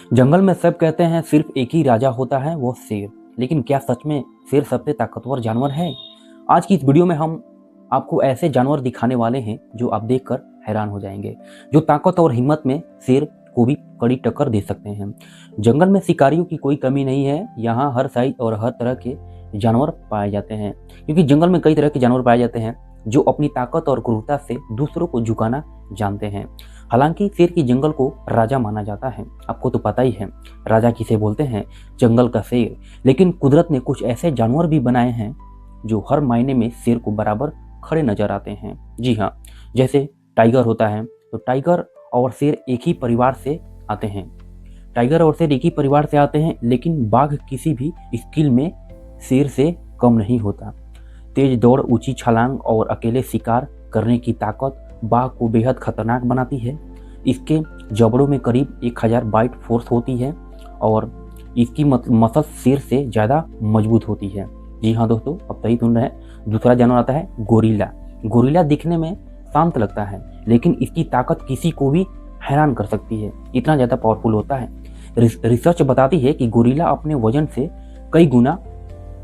जंगल में सब कहते हैं सिर्फ एक ही राजा होता है, वो शेर। लेकिन क्या सच में शेर सबसे ताकतवर जानवर है? आज की इस वीडियो में हम आपको ऐसे जानवर दिखाने वाले हैं जो आप देखकर हैरान हो जाएंगे, जो ताकत और हिम्मत में शेर को भी कड़ी टक्कर दे सकते हैं। जंगल में शिकारियों की कोई कमी नहीं है। यहाँ हर साइज और हर तरह के जानवर पाए जाते हैं, क्योंकि जंगल में कई तरह के जानवर पाए जाते हैं जो अपनी ताकत और क्रूरता से दूसरों को झुकाना जानते हैं। हालांकि शेर की जंगल को राजा माना जाता है। आपको तो पता ही है राजा किसे बोलते हैं, जंगल का शेर। लेकिन कुदरत ने कुछ ऐसे जानवर भी बनाए हैं जो हर मायने में शेर को बराबर खड़े नजर आते हैं। जी हाँ, जैसे टाइगर होता है, तो टाइगर और शेर एक ही परिवार से आते हैं। टाइगर और शेर एक ही परिवार से आते हैं, लेकिन बाघ किसी भी स्किल में शेर से कम नहीं होता। तेज दौड़, ऊंची छलांग और अकेले शिकार करने की ताकत बाघ को बेहद खतरनाक बनाती है। इसके जबड़ों में करीब 1000 बाइट फोर्स होती है और इसकी मसल शेर से ज़्यादा मजबूत होती है। जी हाँ दोस्तों, अब सही सुन रहे हैं। दूसरा जानवर आता है गोरिल्ला। गोरिल्ला दिखने में शांत लगता है, लेकिन इसकी ताकत किसी को भी हैरान कर सकती है। इतना ज़्यादा पावरफुल होता है। रिसर्च बताती है कि गोरिल्ला अपने वजन से कई गुना,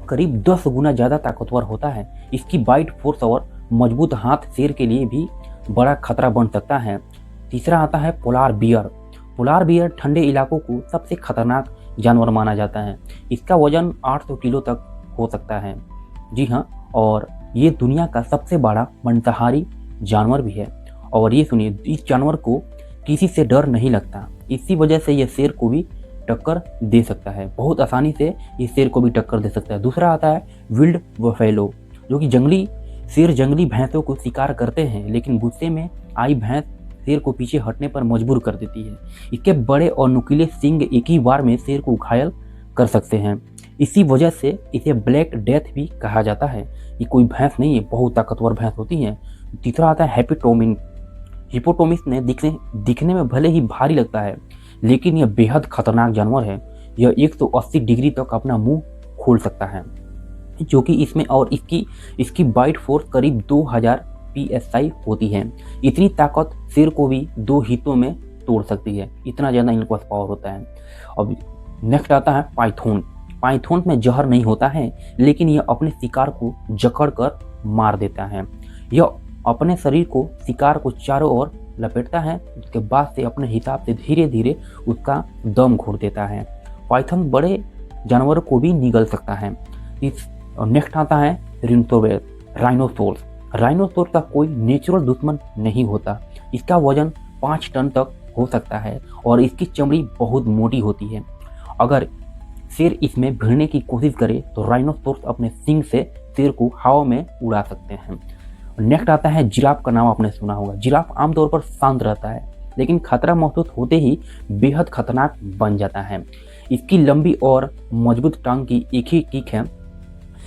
करीब 10 गुना ज़्यादा ताकतवर होता है। इसकी बाइट फोर्स और मजबूत हाथ शेर के लिए भी बड़ा खतरा बन सकता है। तीसरा आता है पोलार बियर। पोलार बियर ठंडे इलाकों को सबसे खतरनाक जानवर माना जाता है। इसका वजन 800 किलो तक हो सकता है। जी हाँ, और ये दुनिया का सबसे बड़ा मांसाहारी जानवर भी है। और ये सुनिए, इस जानवर को किसी से डर नहीं लगता। इसी वजह से ये शेर को भी टक्कर दे सकता है। बहुत आसानी से ये शेर को भी टक्कर दे सकता है। दूसरा आता है विल्ड बफेलो, जो कि जंगली शेर जंगली भैंसों को शिकार करते हैं, लेकिन गुस्से में आई भैंस शेर को पीछे हटने पर मजबूर कर देती है। इसके बड़े और नुकीले सींग एक ही बार में शेर को घायल कर सकते हैं। इसी वजह से इसे ब्लैक डेथ भी कहा जाता है। ये कोई भैंस नहीं है, बहुत ताकतवर भैंस होती है। तीसरा आता है हिपोपोटामस। हिपोपोटामस ने दिखने में भले ही भारी लगता है, लेकिन यह बेहद खतरनाक जानवर है। यह 180 डिग्री तक अपना मुंह खोल सकता है, जो कि इसमें और इसकी बाइट फोर्स करीब 2000 PSI होती है। इतनी ताकत शेर को भी 2 हिस्सों में तोड़ सकती है। इतना ज़्यादा इनके पास पावर होता है। अब नेक्स्ट आता है पाइथन। पाइथन में जहर नहीं होता है, लेकिन यह अपने शिकार को जकड़ कर मार देता है। यह अपने शरीर को शिकार को चारों ओर लपेटता है, उसके बाद से अपने हिसाब से धीरे धीरे उसका दम घोट देता है। पाइथन बड़े जानवरों को भी निगल सकता है। नेक्स्ट आता है राइनोसोरस। राइनोसोरस का कोई नेचुरल दुश्मन नहीं होता। इसका वजन 5 टन तक हो सकता है और इसकी चमड़ी बहुत मोटी होती है। अगर शेर इसमें भिड़ने की कोशिश करे तो राइनोसोरस अपने सींग से शेर को हवा में उड़ा सकते हैं। नेक्स्ट आता है जिराफ। का नाम आपने सुना होगा। जिराफ आमतौर पर शांत रहता है, लेकिन खतरा महसूस होते ही बेहद खतरनाक बन जाता है। इसकी लंबी और मजबूत टांग की एक ही किक है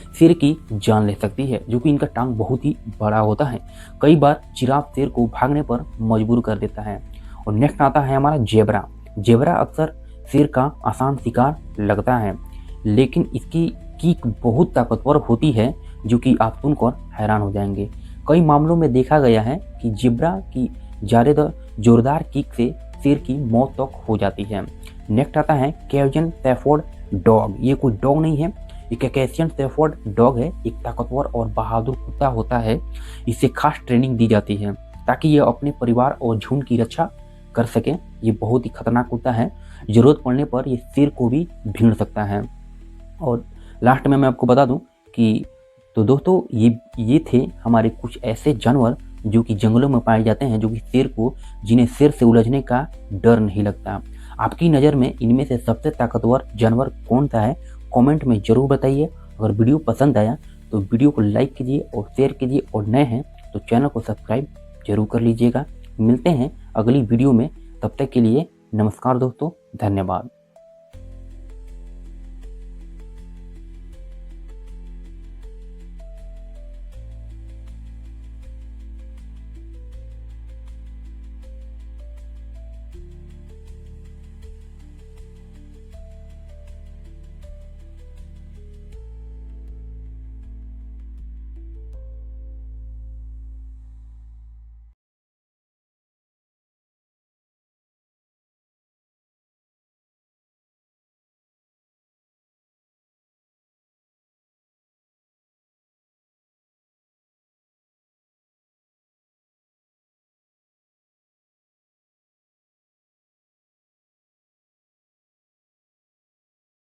शेर की जान ले सकती है, जो कि इनका टांग बहुत ही बड़ा होता है। कई बार जिराफ शेर को भागने पर मजबूर कर देता है। और नेक्स्ट आता है हमारा जेब्रा। जेब्रा अक्सर शेर का आसान शिकार लगता है, लेकिन इसकी कीक बहुत ताकतवर होती है, जो कि आप सुनकर हैरान हो जाएंगे। कई मामलों में देखा गया है कि जेब्रा की जोरदार कीक से शेर की मौत तक हो जाती है। नेक्स्ट आता है कैजुअन शेफर्ड डॉग। ये कोई डॉग नहीं है, एक कैसियन शेफर्ड डॉग है। एक ताकतवर और बहादुर कुत्ता होता है। इसे खास ट्रेनिंग दी जाती है ताकि यह अपने परिवार और झुंड की रक्षा कर सके। ये बहुत ही खतरनाक कुत्ता है। जरूरत पड़ने पर ये शेर को भी भीड़ सकता है। और लास्ट में मैं आपको बता दूं कि तो दोस्तों ये थे हमारे कुछ ऐसे जानवर जो कि जंगलों में पाए जाते हैं, जो कि जिन्हें शेर से उलझने का डर नहीं लगता। आपकी नज़र में इनमें से सबसे ताकतवर जानवर कौन सा है, कमेंट में ज़रूर बताइए। अगर वीडियो पसंद आया तो वीडियो को लाइक कीजिए और शेयर कीजिए, और नए हैं तो चैनल को सब्सक्राइब जरूर कर लीजिएगा। मिलते हैं अगली वीडियो में, तब तक के लिए नमस्कार दोस्तों, धन्यवाद।